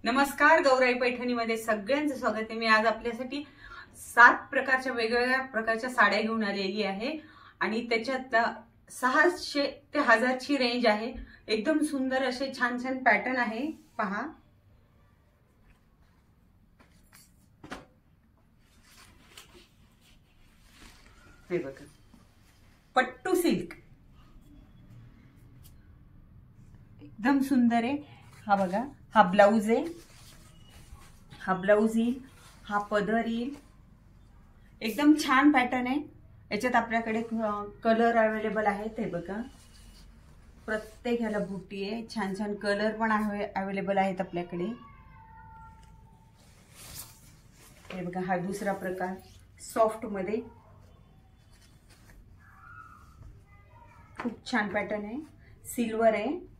नमस्कार, गौराई पैठणीमध्ये सगळ्यांचं स्वागत आहे। मी आज आपल्यासाठी 7 प्रकारच्या वेगवेगळ्या प्रकारच्या साड्या घेऊन आलेली आहे आणि त्याच्यात 600 ते 1000 ची रेंज आहे। एकदम सुंदर असे छान छान पॅटर्न आहे, पहा। हे बघा, पट्टू सिल्क एकदम सुंदर आहे। हा बघा, हा ब्लाउज आहे, हा ब्लाउज येईल, हा पदर येईल। एकदम छान पॅटर्न आहे। याच्यात आपल्याकडे कलर अवेलेबल आहेत। हे बघा, प्रत्येक ह्याला बुट्टी आहे, छान छान कलर पण अवेलेबल आहेत आपल्याकडे। हे बघा, हा दुसरा प्रकार सॉफ्ट मध्ये, खूप छान पॅटर्न आहे, सिल्वर आहे।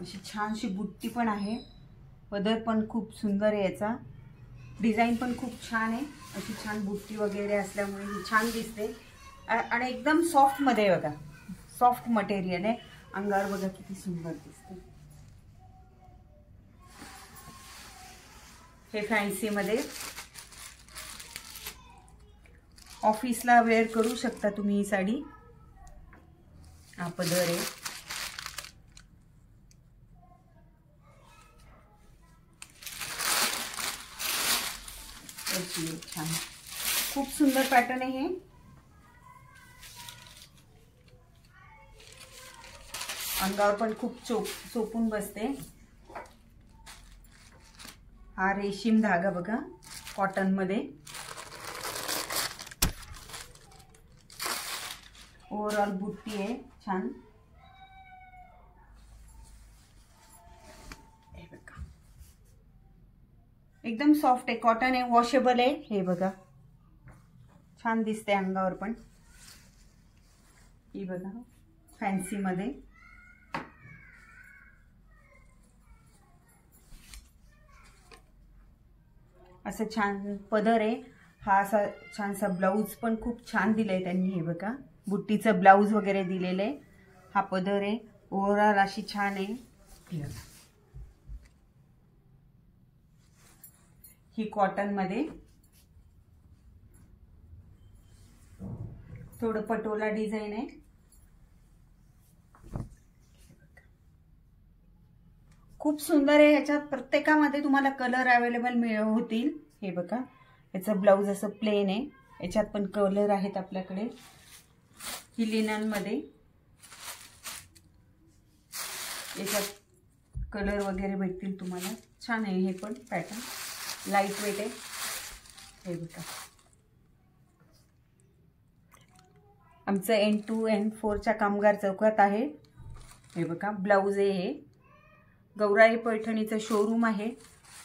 अशी छानशी बुट्टी पण आहे, पदर पण खूप सुंदर आहे, याचा डिझाइन पण खूप छान आहे। अशी छान बुट्टी वगैरे असल्यामुळे ही छान दिसते आणि एकदम सॉफ्ट मध्ये बघा, सॉफ्ट मटेरियल आहे। अंगावर बघा किती सुंदर दिसते। हे फॅन्सी मध्ये ऑफिसला वेअर करू शकता तुम्ही ही साडी। हा पदर आहे, छान खूप सुंदर पॅटर्न आहे। हे अंगावर पण खूप चोपून बसते। हा रेशीम धागा बघा, कॉटन मध्ये, ओव्हरऑल बुट्टी आहे छान। एकदम सॉफ्ट आहे, कॉटन आहे, वॉशेबल आहे। हे बघा, छान दिसते अंगावर पण। ही बघा, फॅन्सी मध्ये असं छान पदर आहे। हा असा छानसा ब्लाउज पण खूप छान दिलाय त्यांनी। हे बघा, बुट्टीचं ब्लाउज वगैरे दिलेलं आहे। हा पदर आहे, ओव्हरऑल अशी छान आहे। ही कॉटन मध्ये, थोडं पटोला डिझाइन आहे। खूप सुंदर आहे। याच्यात प्रत्येकामध्ये तुम्हाला कलर अवेलेबल होतील। हे बघा, याचं ब्लाउज असं प्लेन आहे, याच्यात पण कलर आहेत आपल्याकडे। ही लिनन मध्ये, याच्यात कलर वगैरे भेटतील तुम्हाला। छान आहे हे पण पॅटर्न, लाईट वेट आहे। हे बघा, आमचं N2 N4 च्या कामगार चौकात आहे। हे बघा, ब्लाउज आहे। हे गौराई पैठणीचं शोरूम आहे।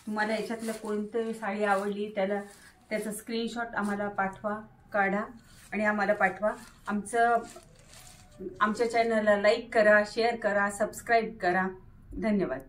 तुम्हाला याच्यातलं कोणती साडी आवडली त्याचा स्क्रीनशॉट आम्हाला पाठवा, काढा आणि आम्हाला पाठवा। आमच्या चॅनलला लाईक करा, शेअर करा, सबस्क्राईब करा। धन्यवाद।